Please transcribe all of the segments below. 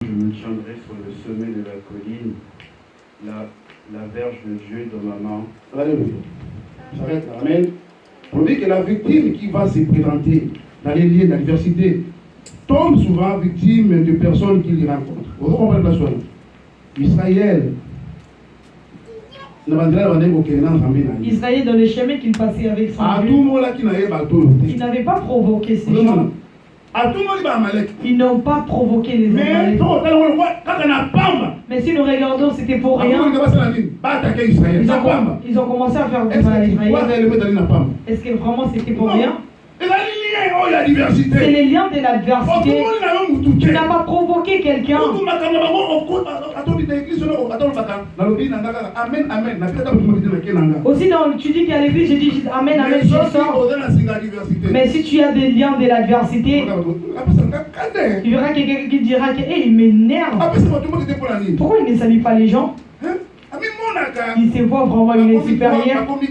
Je me tiendrai sur le sommet de la colline, la verge de Dieu dans ma main. Alléluia. S'arrête là. Amen. On dit que la victime qui va se présenter dans les lieux d'adversité tombe souvent victime de personnes qui les rencontrent. Vous comprenez la chose? Israël. Israël dans le chemin qu'il passait avec son Dieu. Il n'avait pas provoqué ces gens. Ils n'ont pas provoqué les Amalek. Mais si nous regardons, c'était pour rien. Ils ont commencé à faire du mal à Israël. Est-ce que vraiment c'était pour rien? C'est les liens de l'adversité. Tu n'as pas provoqué quelqu'un. Aussi, tu dis qu'à l'église, je dis Amen, Amen, je sors. Mais si tu as des liens de l'adversité, il y aura quelqu'un qui dira que il m'énerve. Pourquoi il ne salue pas les gens? Il se voit vraiment, il est supérieur. Donc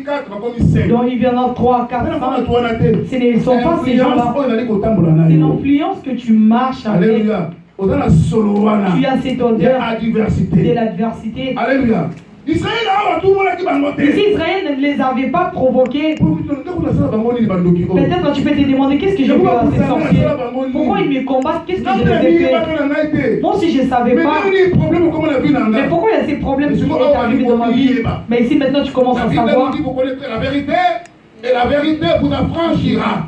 il viendra 3, 4, 5. Ce ne sont pas ces gens-là. C'est l'influence que tu marches avec. Alléluia. Tu as cette odeur de l'adversité. Alléluia. Ici, Israël ne les avait pas provoqués. Peut-être tu peux te demander qu'est-ce que je fais à ces sorciers. Pourquoi ils me combattent? Qu'est-ce que je les ai fait? Moi aussi je ne savais pas. Mais pourquoi il y a ces problèmes qui sont arrivés dans ma vie? Mais ici maintenant tu commences à savoir. Il faut connaître la vérité et la vérité vous affranchira.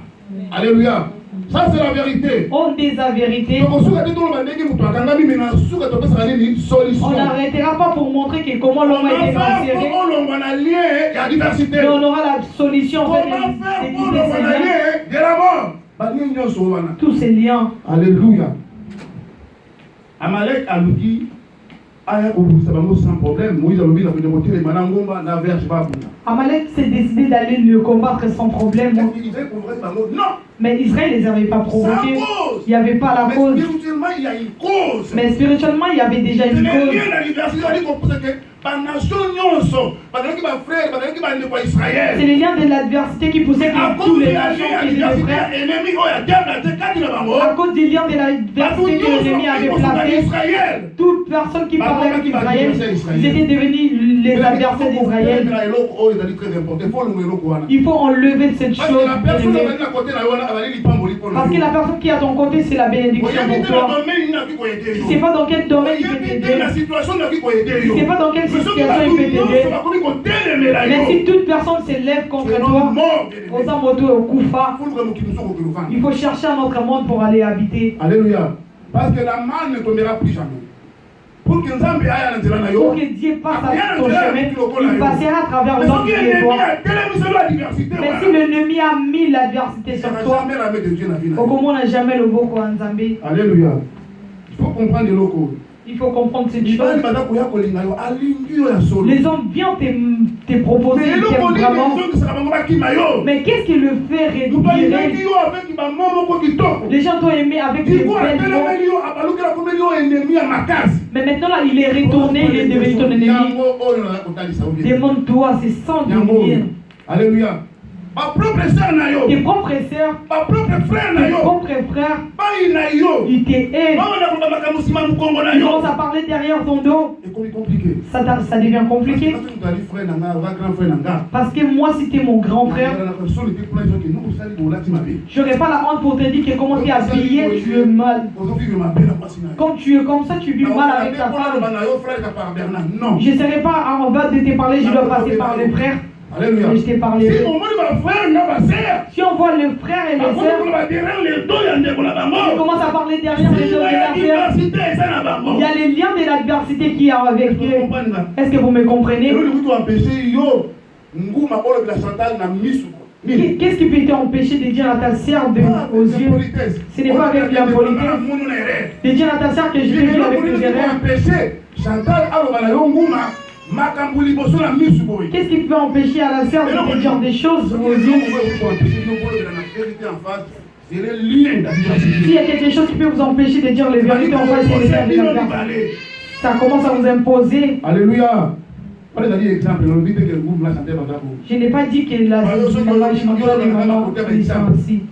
Alléluia. Ça c'est la vérité. On dit la vérité. On n'arrêtera pas pour montrer que comment l'homme a été enserré. Mais on aura la solution. Comment faire pour l'homme de la mort? Tous ces liens. Alléluia. Amalek a dit sans problème. Amalek s'est décidé d'aller le combattre sans problème. Non. Mais Israël ne les avait pas provoqués. Il n'y avait pas la cause. Spirituellement, il y a une cause. Mais spirituellement, il y avait déjà une cause. C'est les liens de l'adversité qui poussaient tous les nations qui étaient des frères. À cause des liens de l'adversité que l'ennemi avait placés, toute personne qui parlait avec Israël, ils étaient devenus les adversaires d'Israël. Il faut enlever cette chose. Parce que la personne qui est à ton côté, c'est la bénédiction pour toi. Tu ne sais pas dans quel domaine il peut t'aider. Tu ne sais pas dans quelle situation il peut t'aider. Mais si toute personne s'élève contre toi, il faut chercher un autre monde pour aller habiter. Alléluia. Parce que la manne ne tombera plus jamais. Pour que Dieu passe à ton chemin, il passera à travers le monde de toi. Mais si l'ennemi a mis l'adversité sur toi, comment on n'a jamais le beau quoi en Zambie? Alléluia. Il faut comprendre le loco. Il faut comprendre cette chose. Les hommes viennent te proposer vraiment. Mais qu'est-ce qui le fait réduire? Les gens t'ont aimé avec des belles mots. Mais maintenant là, il est retourné, il est devenu ton ennemi. Demande-toi, c'est sans lumière. Alléluia. Tes propres sœurs, tes propres frères, ils t'aiment. Ils commencent à parler derrière ton dos. Ça devient compliqué. Parce que moi, si tu es mon grand frère, je n'aurais pas la honte pour te dire que comment tu es habillé, tu es mal. Comme tu es comme ça, tu vis mal avec ta femme. Je ne serais pas en bas de te parler, je dois passer par les frères. Alléluia. Mais je t'ai parlé. Si on voit le frère et les sœurs, on commence à parler derrière les deux. Il y a les liens de l'adversité qui est avec eux. Est-ce que vous me comprenez? Qu'est-ce qui peut t'empêcher de dire à ta sœur aux yeux? Ce n'est pas avec la politesse. De dire à ta sœur que je vais vivre avec les erreurs. Qu'est-ce qui peut empêcher à la sœur de te dire des choses aux yeux? S'il y a quelque chose qui peut vous empêcher de dire les vérités en face, ça commence à vous imposer. Alléluia. Je n'ai pas dit que la chanson des mamans sont aussi.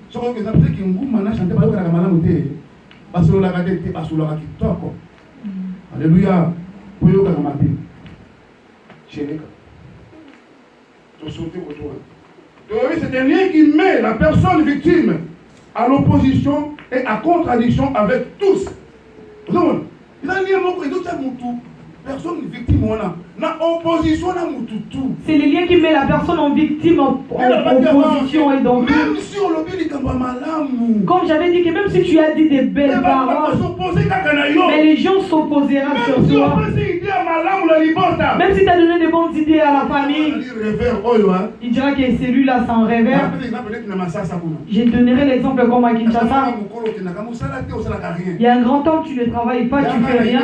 Alléluia. Poyoka na matin. Chéneka. Tu sauter autour. C'est un lien qui met la personne victime à l'opposition et à contradiction avec tous. Non, il y a un lien qui est personne victime na opposition na mututu. C'est le lien qui met la personne en victime en opposition et donc même si on lobby les malamu. Comme j'avais dit que même si tu as dit des belles paroles, mais les gens s'opposeront sur toi. Même si tu as donné de bonnes idées à la famille, il dira que celui-là c'est un rêveur. Je donnerai l'exemple comme à Kinshasa. Il y a un grand temps tu ne travailles pas, tu fais rien.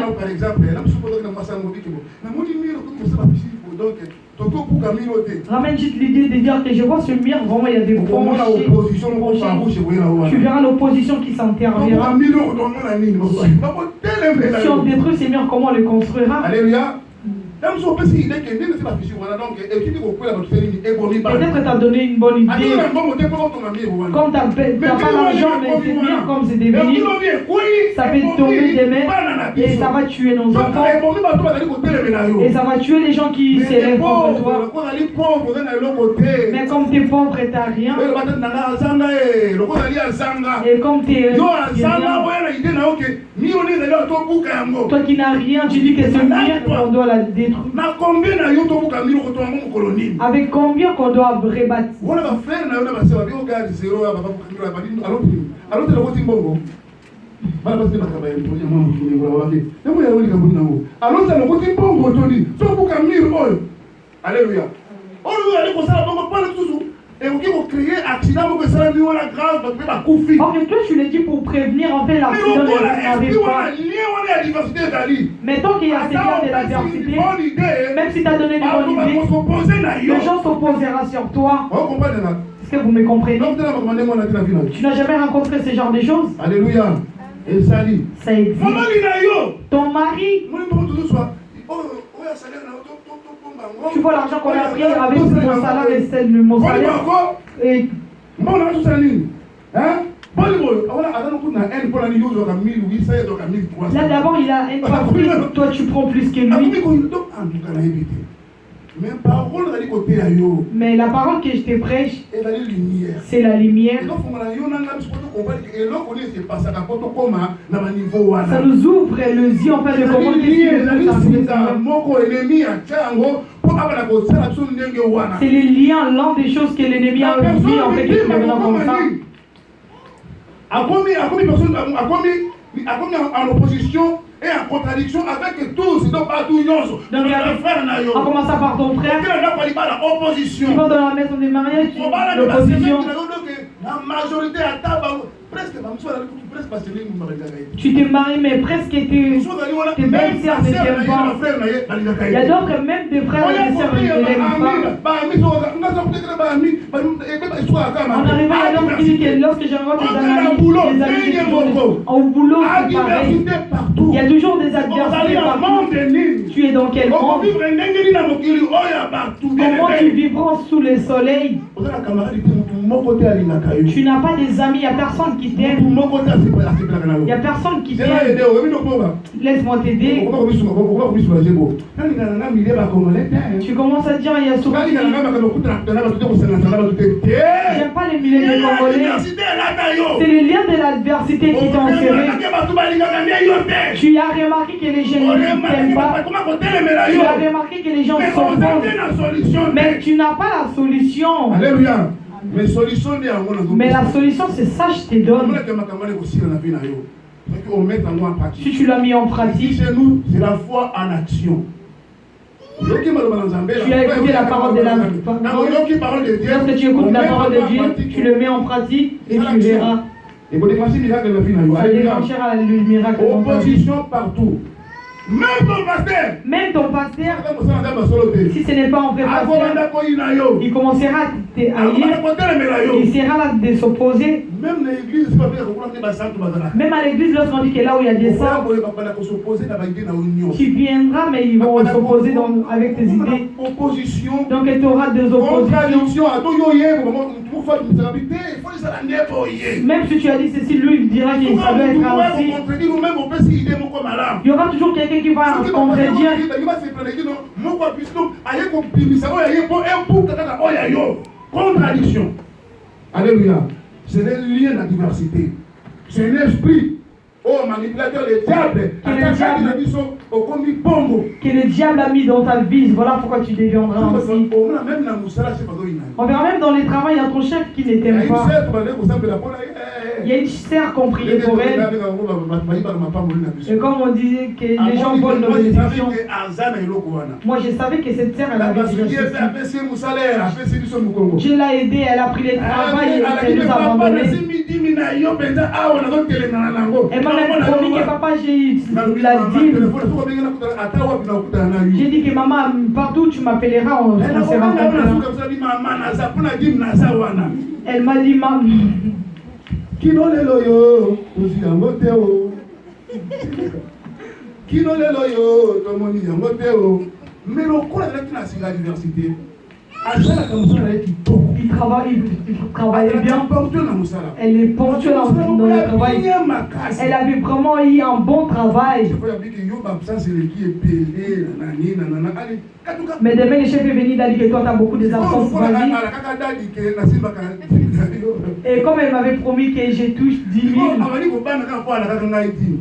Ramène juste l'idée de dire que je vois ce mur, vraiment il y a des branches. Tu verras l'opposition qui s'interviendra. Si on détruit ces murs, comment on les construira? Alléluia. Peut-être que tu as donné une bonne idée. Comme tu n'as pas l'argent, mais c'est bien comme c'est devenu. Ça peut tomber des mains et ça va tuer nos enfants. Et ça va tuer les gens qui s'élèvent contre toi. Mais comme tu es pauvre et tu n'as rien. Et comme tu es toi qui n'as rien, tu dis que ce mur, on doit la détruire. Avec combien qu'on doit rebâtir? Alléluia. Ok, toi tu le dis pour prévenir en fait l'accident n'arrive pas. Mais tant qu'il y a ces gens de l'adversité, même si tu as donné des bonnes idées, les gens s'opposeront sur toi. Est-ce que vous me comprenez? Tu n'as jamais rencontré ce genre de choses? Alléluia. Ça existe. Ton mari, tu vois l'argent qu'on a pris avec mon salaire et celle de mon salaire. Et là d'abord il a une partie, toi tu prends plus que lui. Mais la parole que je te prêche, c'est la lumière. Ça nous ouvre les yeux en fait de comment c'est les liens, l'un des choses que l'ennemi a mis en fait qui est maintenant comme ça. En opposition et en contradiction avec tous, donc pas tous. Donc en commençant par ton frère, opposition. Tu vas dans la maison des mariages, l'opposition. La majorité à table, presque tu t'es marié, mais presque tes belles-sœurs ne t'aiment pas. Il y a d'autres, même des frères et des sœurs ne t'aiment pas. On arrive à l'homme qui dit que lorsque je rencontre des amis, au boulot, c'est pareil. Il y a toujours des adversités partout. Tu es dans quel monde? Comment tu vivras sous le soleil? Tu n'as pas des amis, il n'y a personne qui t'aime. Il n'y a personne qui t'aime. Laisse-moi t'aider. Tu commences à dire, il y a souvent qui... J'aime pas les milliers de Congolais. C'est le lien de l'adversité qui t'a enserré. Tu as remarqué que les gens ne t'aiment pas. Tu as remarqué que les gens s'opposent. Mais tu n'as pas la solution. Alléluia. Mais la solution, c'est ça, je te donne. Si tu l'as mis en pratique, c'est la foi en action. Tu as écouté la parole de la Lorsque tu écoutes la parole de Dieu, tu le mets en pratique et tu verras. Ça déclenchera le miracle. Opposition partout. Même ton pasteur, si ce n'est pas en vrai pasteur, il commencera à haïr, il sera là de s'opposer. Même à l'église, lorsqu'on dit que là où il y a des saints, tu viendras, mais ils vont s'opposer avec tes idées. Donc tu auras des oppositions. Même si tu as dit ceci, lui il dira qu'il ça doit être ainsi. Il y aura toujours quelqu'un qui va contredire. Contradiction. Alléluia. C'est un lien de diversité. C'est un esprit. Oh, manipulateur, le diable. Que le diable a mis dans ta vie. Voilà pourquoi tu deviendras ainsi. On verra même dans les travaux, il y a ton chef qui ne t'aime pas. Il y a une sœur qu'on priait pour elle. Et comme on disait que les gens volent nos bénédictions, moi je savais que cette sœur, elle avait déjà ceci. Je l'ai aidée, elle a pris le travail et elle nous a abandonnés. Elle m'a même promis que papa, j'ai la dîme. J'ai dit que maman, partout où tu m'appelleras, on se rencontrera. Elle m'a dit, maman. Kino lelo yo, tozi yango te o. Kino lelo yo, tomoni yango te o. Mais le corps avec la diversité. Il travaille bien. Elle est ponctuelle dans le travail. Elle avait vraiment eu un bon travail. Mais demain, le chef est venu, il a dit que toi, tu as beaucoup des absences. Et comme elle m'avait promis que j'ai touché 10 000,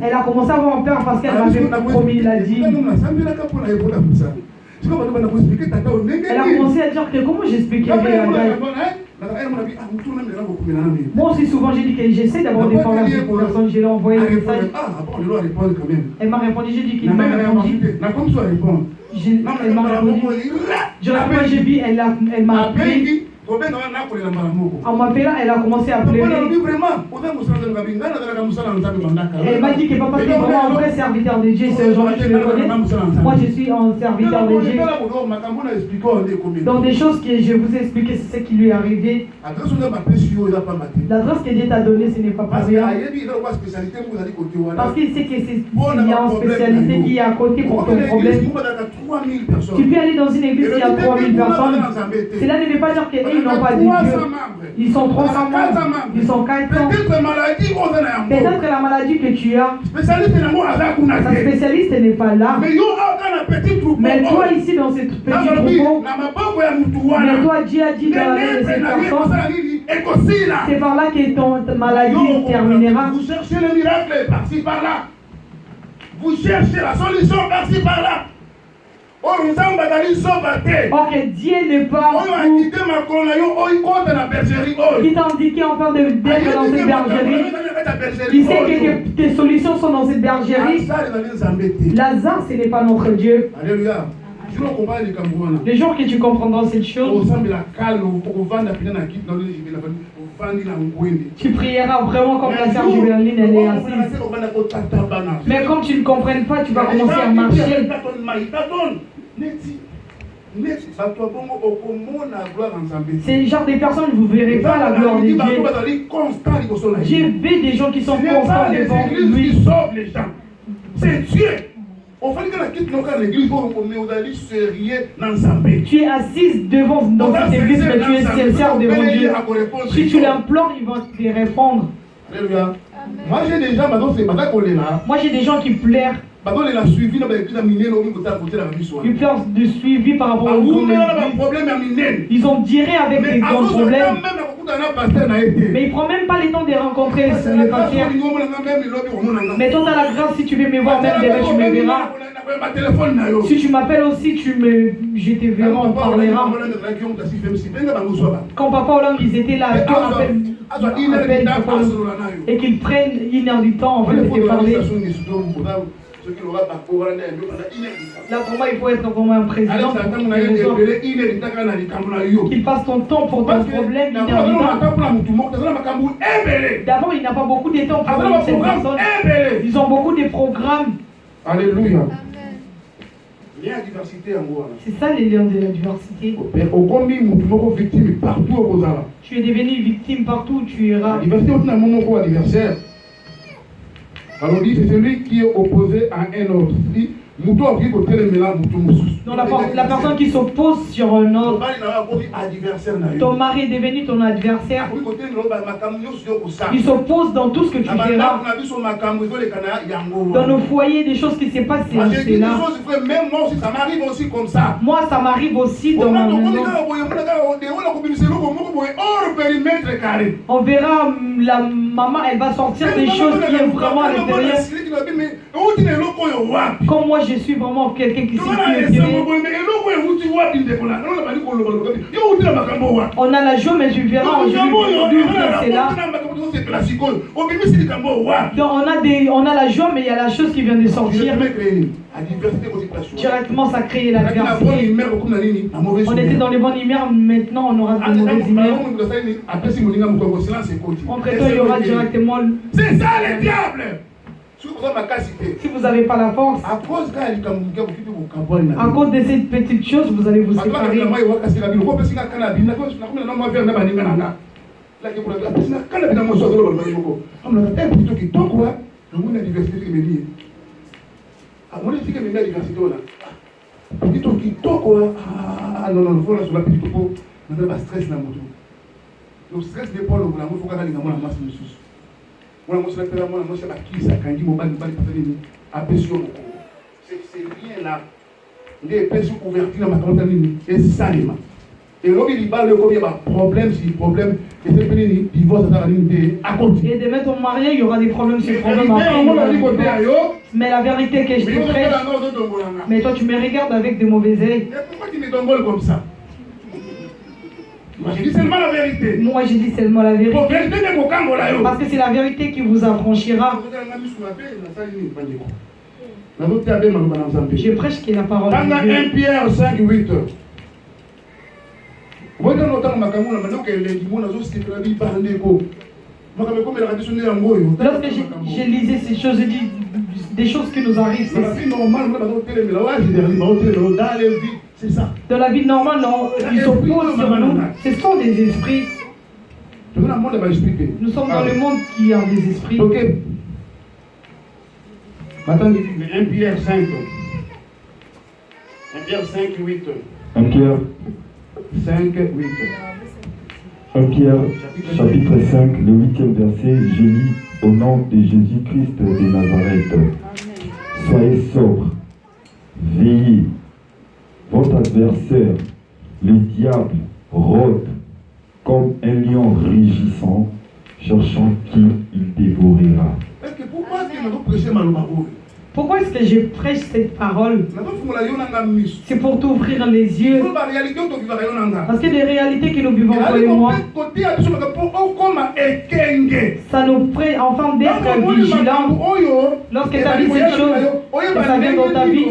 elle a commencé à avoir peur parce qu'elle m'avait promis la dîme. Elle a commencé à dire que comment j'expliquerais la gueule. Moi aussi souvent j'ai dit que j'essaie d'avoir des formations pour personne, je l'ai envoyé le message. Elle m'a répondu, j'ai dit qu'il m'a répondu. Elle m'a répondu. J'ai vu, elle m'a appelé. En m'appelant, elle a commencé à pleurer. Elle m'a dit que papa est vraiment un vrai serviteur de Dieu. C'est aujourd'hui que je le connais. Moi, je suis un serviteur de Dieu. Dans des choses que je vous ai expliquées, c'est ce qui lui est arrivé. L'adresse que Dieu t'a donnée, ce n'est pas pour rien. Parce qu'il sait que c'est il y a une spécialité qui est à côté pour ton problème. Tu peux aller dans une église qui a 3000 personnes. Cela ne veut pas dire que ils n'ont pas de Dieu. Ils sont 300 membres. Ils sont 400. Peut-être que la maladie que tu as, sa spécialiste n'est pas là. Mais toi ici dans ce petit troupeau, mais toi Dieu a dit dans la main de cette personne, c'est par là que ton maladie terminera. Vous cherchez le miracle par-ci par-là. Vous cherchez la solution par-ci par-là. Ok, Dieu n'est pas qui t'a indiqué en train d'être dans cette bergerie. Il sait que tes solutions sont dans cette bergerie. Lazare, ce n'est pas notre Dieu. Alléluia. Le jour que tu comprendras cette chose, tu prieras vraiment comme la sœur Juberline, elle est assise. Mais comme tu ne comprends pas, tu vas commencer à marcher. C'est le genre de personnes, vous ne verrez pas la gloire de Dieu. J'ai vu des gens qui sont constants devant lui. C'est Dieu. Tu es assise devant dans cette église, mais tu es sincère devant Dieu. Si tu l'implores, il va te répondre. Moi j'ai des gens qui pleurent. Ils pleurent de suivi par rapport au problème. Ils ont diré avec des grands problèmes. Mais il ne prend même pas le temps de rencontrer le pasteur. Mais toi, tu as la grâce, si tu veux me voir, même demain, tu me verras. Si tu m'appelles aussi, je te verrai, on parlera. Quand papa Hollande, ils étaient là, et qu'ils prennent 1 heure du temps en fait de te parler. Là, pour moi, il faut être comme un président. Qu'il passe ton temps pour ton problème. D'abord, il n'a pas beaucoup de temps pour cette personne. Ils ont beaucoup de programmes. Alléluia. C'est ça les liens de la diversité. Tu es devenu victime partout où tu iras. Alors dit, c'est celui qui est opposé à un autre. Donc la personne qui s'oppose sur un autre. Ton mari est devenu ton adversaire. Il s'oppose dans tout ce que tu feras. Dans nos foyers, des choses qui se passent, c'est là. Même moi aussi, ça m'arrive aussi comme ça. Moi, ça m'arrive aussi dans ma maison. On verra la maman, elle va sortir des choses qui est vraiment à l'intérieur. Comme moi, je suis vraiment quelqu'un qui s'est. On a la joie, mais tu verras aujourd'hui c'est là. Donc on a la joie, mais il y a la chose qui vient de sortir. Directement, ça crée l'adversité. On était dans les bonnes humeurs, maintenant on aura de mauvaises humeurs. Entre-temps, il y aura directement. C'est ça le diable! Si vous n'avez pas la force, à cause de cette petite chose, vous allez vous séparer. Le stress n'est pas le problème, il faut que les gens masse sous. Moi, je suis là, moi, je suis là, qui ça, quand il m'a dit, c'est rien là. Il est sur ouverture dans ma campagne, et c'est ça, et là, il y a un problème, c'est un problème, et c'est un divorce à côté. Et de mettre ton marié, il y aura des problèmes sur problème. Mais la vérité que je te prêche, mais toi, tu me regardes avec de mauvais œil. Pourquoi tu me donnes comme ça? Moi, je dis seulement la vérité. Moi, je dis seulement la vérité. Parce que c'est la vérité qui vous affranchira. Je prêche qui est la parole de Dieu. 1 Pierre 5, 8. Lorsque je lisais ces choses, je dis des choses qui nous arrivent. C'est ça. Dans la vie normale, non, ils s'opposent sur nous. Ce sont des esprits. Nous sommes dans le monde qui a des esprits. Ok. Maintenant, 1 Pierre 5. 1 Pierre 5, 8. 1 Pierre 5, 8. 1 Pierre, chapitre 5, le 8e verset, je lis au nom de Jésus-Christ de Nazareth. Soyez sobres, veillez. Votre adversaire, le diable, rôde comme un lion rugissant, cherchant qui il dévorera. Pourquoi est-ce que je prêche cette parole? C'est pour t'ouvrir les yeux. Parce que les réalités que nous vivons toi et moi, ça nous prête enfin d'être vigilants. Lorsque tu as vu cette chose, et ça vient dans ta vie,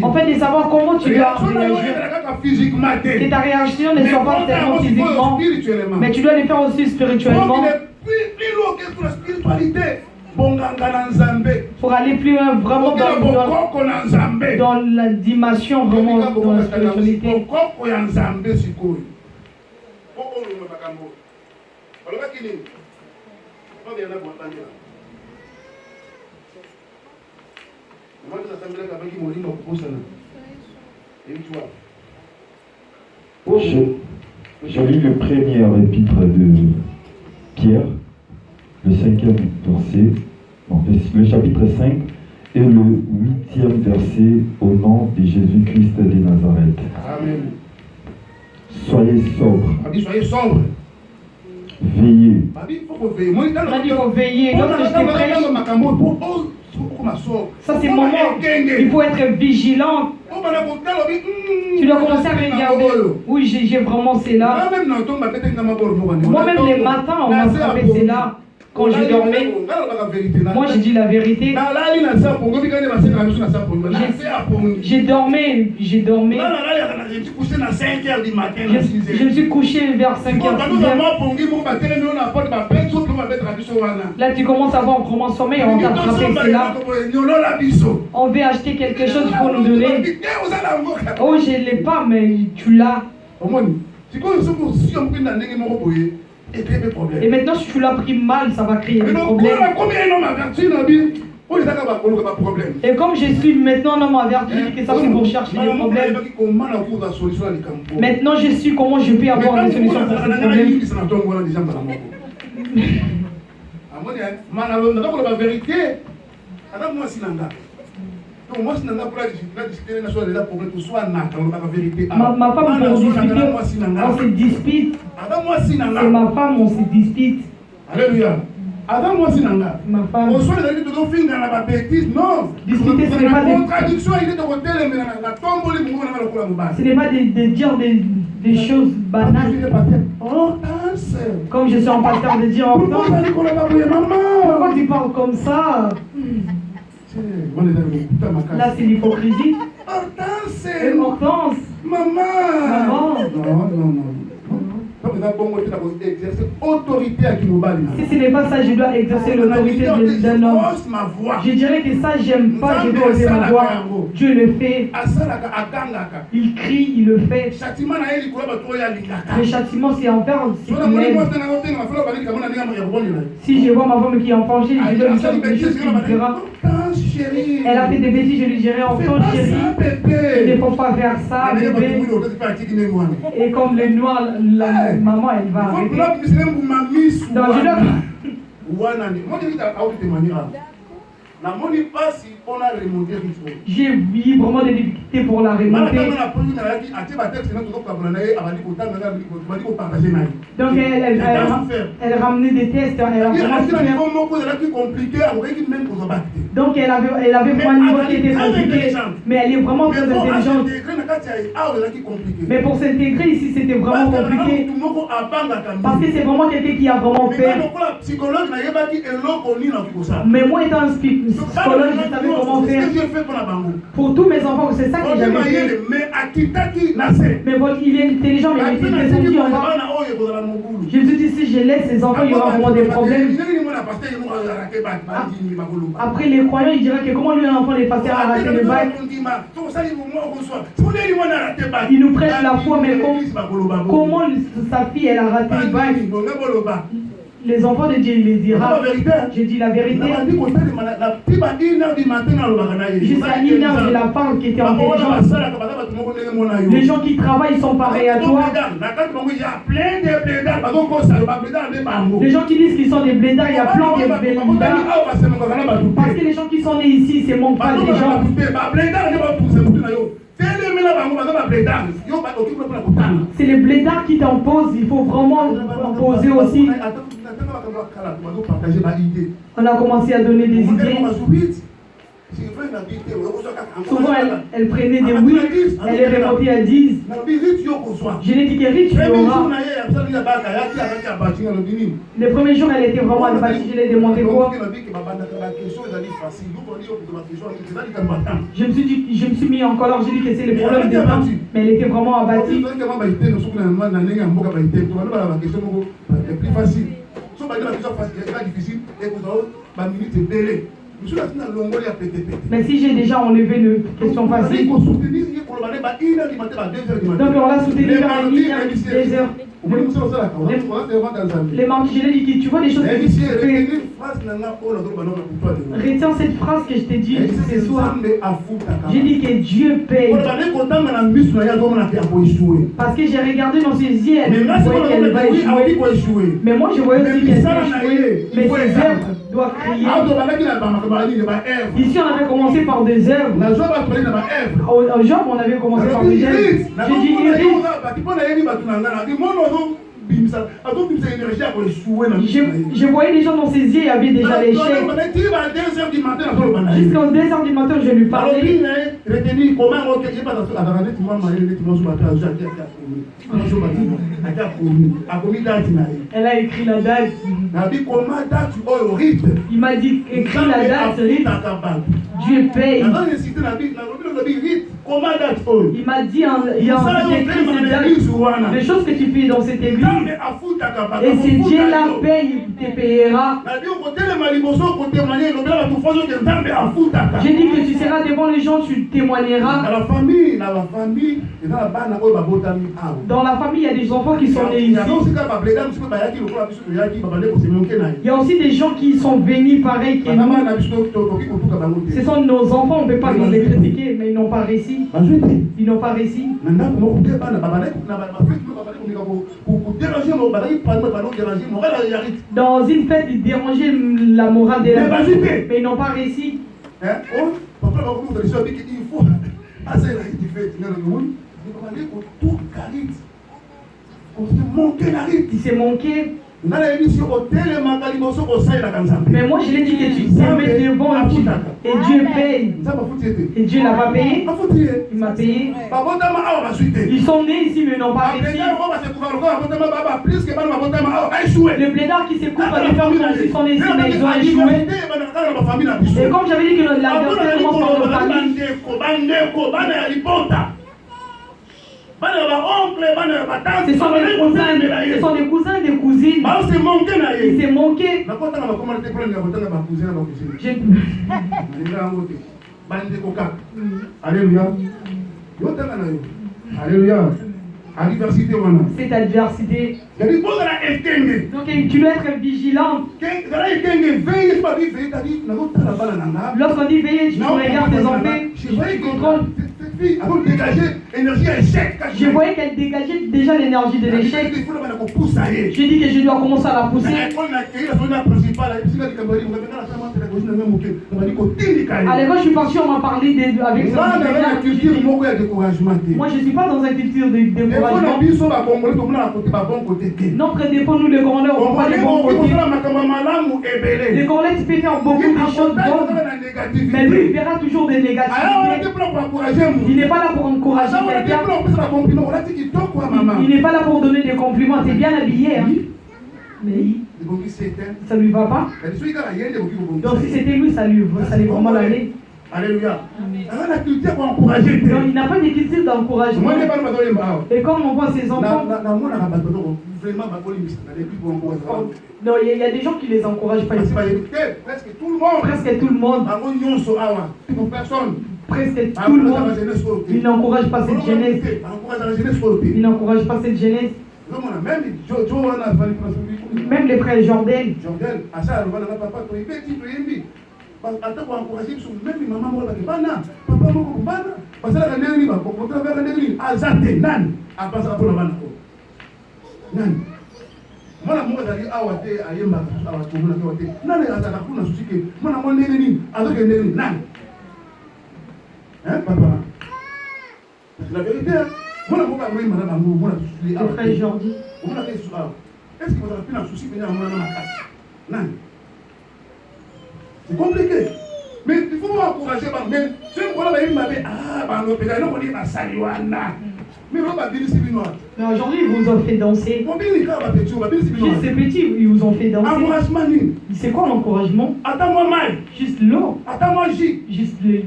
en fait de savoir comment tu dois réagir. Que ta réaction ne soit pas seulement physiquement, mais tu dois le faire aussi spirituellement. Pour aller plus loin, vraiment dans la dimension, vraiment dans la spiritualité. Je lis le premier épître de Pierre, le 5e verset, le chapitre 5 et le 8e verset au nom de Jésus-Christ de Nazareth. Amen. Soyez sobres. Soyez sobres. Veillez. Il faut veiller. Lorsque je te prêche, ça c'est le moment. Il faut être vigilant. Tu dois commencer à regarder. Oui, j'ai vraiment c'est là. Moi-même les matins, on m'a frappé c'est là. Quand je dormais, moi j'ai dit la vérité. J'ai dormi. Je me suis couché vers 5h. Là tu commences à voir comment sommeil, on t'a frappé, c'est là. On veut acheter quelque chose pour nous donner. Oh, je ne l'ai pas, mais tu l'as. Et maintenant, si tu l'as pris mal, ça va créer des problèmes. Et comme je suis maintenant un homme averti, que ça c'est pour chercher des problèmes. Maintenant je suis comment je peux avoir des solutions pour ces problèmes. Ma femme, on se dispute. C'est ma femme, on se dispute. Alléluia. Ma femme. Discuter, ce n'est pas de dire des choses banales. Comme je suis en pasteur, de dire pourquoi tu parles comme ça? Là, c'est l'hypocrisie. Hortense. Maman. Non. Si ce n'est pas ça, je dois exercer l'autorité d'un homme. Je dirais que ça, j'aime pas, je dois oser ma voix. Dieu le fait. Il crie, il le fait. Le châtiment, c'est envers ce qu'il aime. Si je vois ma femme qui est enfant, je dois lui dire des choses qu'il me dira. Elle a fait des bêtises, je lui dirai enfant chéri, il ne faut pas faire ça, bébé. Et comme le noir, la maman, elle va arrêter. Donc je dois... J'ai eu vraiment des difficultés pour la remonter. Donc elle ramenait des tests, elle a vraiment souffert. Donc elle avait vraiment un niveau qui était compliqué, mais elle est vraiment très intelligente. Mais pour s'intégrer ici, c'était vraiment compliqué. Parce que c'est vraiment quelqu'un qui a vraiment fait. Mais moi étant un psychologue, je savais comment faire. Pour tous mes enfants, c'est ça que j'avais fait. Mais bon, il est intelligent, mais il était descendu en bas. Je me suis dit, si je laisse ces enfants, il y aura vraiment des problèmes. Après, les croyants, ils diraient que comment lui, un enfant, les pasteurs a raté le bac. Il nous prête la foi, mais comment sa fille, elle a raté le bac. Les enfants de Dieu, il les dira. Je dis la vérité. Jusqu'à 1h, je la parle qui était intelligente. Les gens qui travaillent sont pareils à toi. Les gens qui disent qu'ils sont des blédards, il y a plein de blédards. Parce que les gens qui sont nés ici, c'est mon pas des gens. C'est les blédards qui t'imposent, il faut vraiment imposer aussi. On a commencé à donner des idées. Souvent elle prenait des oui, elle est remontée à 10. Je l'ai dit que riche tu auras. Le premier jour elle était vraiment à bâtir, je l'ai demandé quoi. Je me suis mis en colère, j'ai dit que c'est le problème des temps, mais elle était vraiment abattue. Mais si j'ai déjà enlevé le question facile, donc on l'a soutenu vers la nuit, 2 heures. Les martyrs, je l'ai dit, tu vois des choses que tu fais. Retiens cette phrase que je t'ai dit ce soir. J'ai dit que Dieu paye. Parce que j'ai regardé dans ses yeux, elle voyait qu'elle va échouer. Mais moi je voyais aussi qu'elle va échouer. Mais ses œuvres doivent crier. Ici on avait commencé par des œuvres. Au Job on avait commencé par des œuvres. J'ai dit je voyais les gens dans ses yeux, il y avait déjà l'échec. Jusqu'aux 2h du matin, je lui parlais. Elle a écrit la date. Il m'a dit, écris la date, Dieu paye. Il m'a dit, il y a écrit cette date. Les choses que tu fais dans cette église. Et si Dieu la paye, il te payera. J'ai dit que tu seras devant les gens, tu témoigneras. Dans la famille, il y a des enfants qui sont nés ici. Il y a aussi des gens qui sont venus pareil que nous. Ce sont nos enfants, on ne peut pas nous les critiquer, mais ils n'ont pas réussi. Ils n'ont pas réussi. Dans une fête, ils dérangeaient la morale de la famille, mais ils n'ont pas réussi. Il s'est manqué. Mais moi je l'ai dit que tu te mets devant Dieu et Dieu paye. Et Dieu n'a pas payé. Il m'a payé. Ils sont nés ici mais n'ont pas réussi. Le blédard qui s'écoute va les faire comme s'ils sont nés ici mais ils ont échoué. Et comme j'avais dit que la verset commence par nos familles. Ce sont des cousins et des cousines. Il s'est manqué. Alléluia. Alléluia. Cette adversité. Donc tu dois être vigilant. Lorsqu'on dit veiller, tu regardes tes enfants, tu contrôles. Je voyais qu'elle dégageait déjà l'énergie de l'échec. J'ai dit que je dois commencer à la pousser. À l'école, je suis parti, on m'a parlé avec ça. Moi, je ne suis pas dans une culture de découragement. Notre défaut, nous les Congolais, on ne voit pas les bons côtés. Les Congolais, tu peux faire beaucoup de choses bonnes, mais lui, il verra toujours des négativités. Il n'est pas là pour encourager quelqu'un. Il n'est pas là pour donner des compliments. Tu es bien habillé. Hein? Mais ça ne lui va pas. Donc si c'était lui, ça lui vraiment l'aller. Alléluia. Donc il n'a pas de culture d'encouragement. Et comme on voit ses enfants, non, il y a des gens qui les encouragent pas ici. Presque tout le monde. Presque tout le monde. Il n'encourage pas cette jeunesse. Il n'encourage pas cette jeunesse. Même les frères Jordan. Mwana mungu azali awa te ayemba awa tumuna te wate nani azala kuna susike mwana mwana nini azoke nini nani papa la vérité mwana mungu amwemba na bango mwana susili awa frère Jordi mwana ke su awa est-ce que vous avez pu na susi pena mwana na makasi nani c'est compliqué mais il faut encourager ba mais c'est quoi la yemba be bango pena no koni basali wana. Mais aujourd'hui, ils vous ont fait danser. Juste ces petits, ils vous ont fait danser. C'est quoi l'encouragement? Juste l'eau. Juste le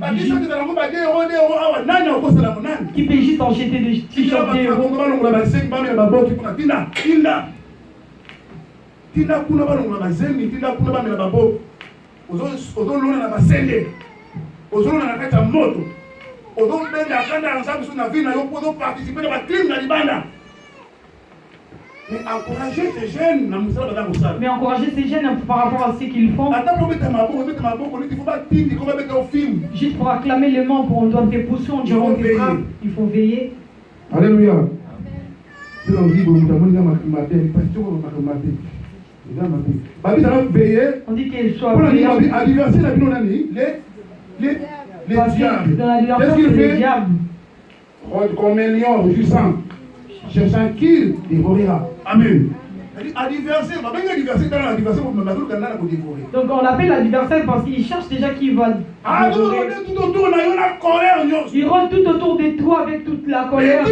qui peut juste en jeter des t-shirts des héros. Mais encourager ces jeunes par rapport à ce qu'ils font. Juste pour acclamer les membres, on doit te pousser, on dirait on te frappe. Il faut veiller. Alléluia. On dit qu'il soit veillant. Les diables. Qu'est-ce qu'il fait? Comme un lion rugissant, cherchant qu'il dévorera. Amen. Donc on l'appelle l'adversaire parce qu'il cherche déjà qui va. Il rôde tout autour de toi avec toute la colère.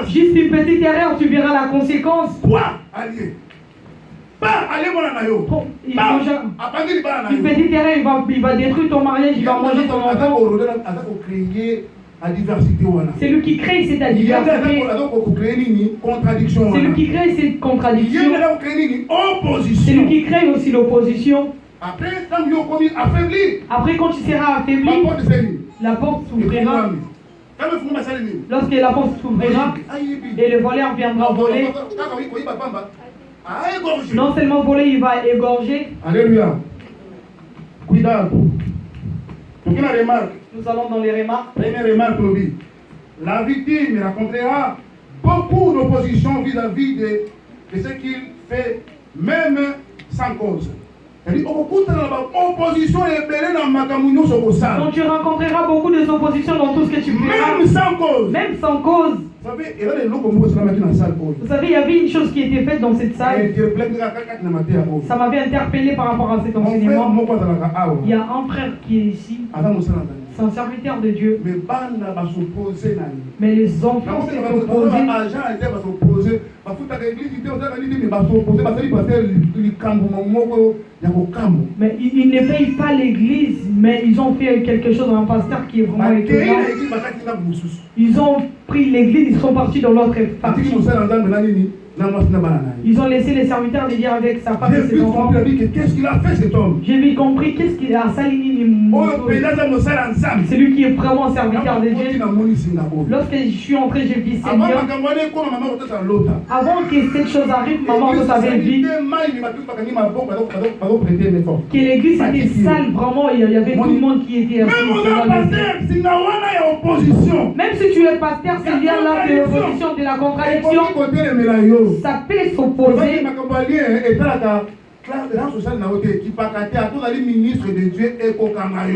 Juste une petite erreur, tu verras la conséquence. Une petite erreur, il va détruire ton mariage, il va manger ton enfant. C'est lui qui crée cette adversité. C'est lui qui crée cette contradiction. C'est lui qui crée aussi l'opposition. Après, quand tu seras affaibli, la porte s'ouvrira. Lorsque la porte s'ouvrira et le voleur viendra voler, non seulement voler, il va égorger. Alléluia. Cuidado. Nous allons dans les remarques. Première remarque, la victime rencontrera beaucoup d'opposition vis-à-vis de ce qu'il fait, même sans cause. Donc tu rencontreras beaucoup d'opposition dans tout ce que tu feras. Même sans cause. Même sans cause. Vous savez, il y avait une chose qui était faite dans cette salle. Ça m'avait interpellé par rapport à cet enseignement. Il y a un frère qui est ici. C'est un serviteur de Dieu. Mais les enfants s'est opposés. Mais ils ne payent pas l'église, mais ils ont fait quelque chose dans un pasteur qui est vraiment étonnant. Ils ont pris l'église, ils sont partis dans l'autre partie. Ils ont laissé les serviteurs de dire avec sa femme et ses enfants. Qu'est-ce qu'il a fait cet homme? J'ai vite compris qu'est-ce qu'il a saligné. C'est lui qui est vraiment serviteur de Dieu. Lorsque je suis entré, j'ai vu Seigneur. Avant que cette chose arrive, maman avait dit que l'église était sale, vraiment, il y avait tout le monde qui était. Même si tu es pasteur, c'est bien là de l'opposition, de la contradiction. Ça peut s'opposer.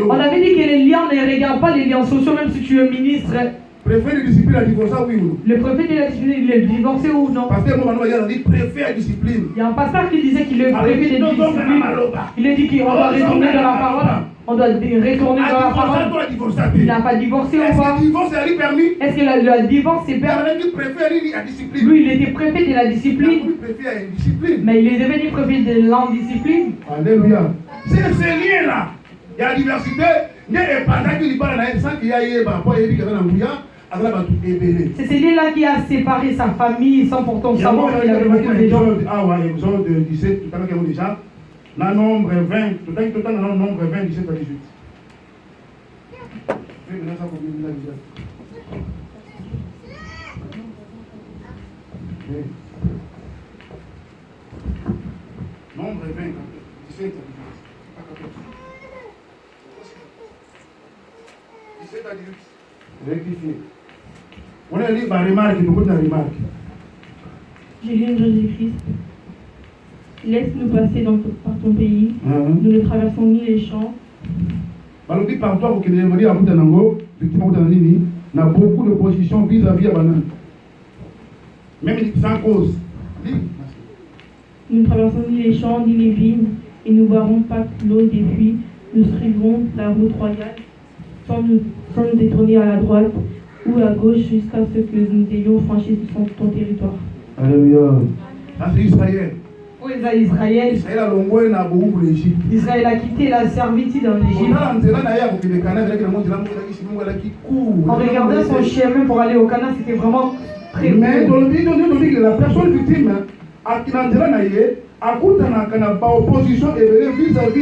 On avait dit que les liens ne regardent pas les liens sociaux, même si tu es ministre. Le préfet de la discipline, il est divorcé ou non? Il y a un pasteur qui disait qu'il est préfet de discipline. Il a dit qu'on doit retourner dans la parole. On doit retourner dans la parole. Il n'a pas divorcé ou pas? Est-ce que le divorce est permis? Lui, il était préfet de la discipline. Mais il est devenu préfet de l'indiscipline. Alléluia. C'est ce lien-là. Il y a la diversité. C'est celui-là qui a séparé sa famille sans pourtant savoir qu'il avait beaucoup de gens. Ah ouais, Exode 17, tout à l'heure déjà. La nombre 20, tout à l'heure, nombre 20, 17 à 18. Nombre 20, 17 à 18. 17 à 18. Rectifié. On a dit par remarque, beaucoup de remarques. J'ai lu une Jésus-Christ. Laisse-nous passer par ton pays. Nous ne traversons ni les champs. Balobi par toi, vous qui demandez à Boutanango, effectivement, Boutananini, n'a beaucoup d'opposition vis-à-vis à Banan. Même sans cause. Nous ne traversons ni les champs ni les vignes, et nous boirons pas l'eau des puits. Nous suivrons la route royale, sans nous détourner à la droite ou à gauche jusqu'à ce que nous ayons franchi ton territoire. Alléluia. Ça c'est Israël. Où est Israël? Israël a quitté la servitude en Égypte. En regardant son chemin pour aller au Canaan, c'était vraiment très court. Mais dans le vidéo, la personne victime, à qui n'a pas opposition et vis-à-vis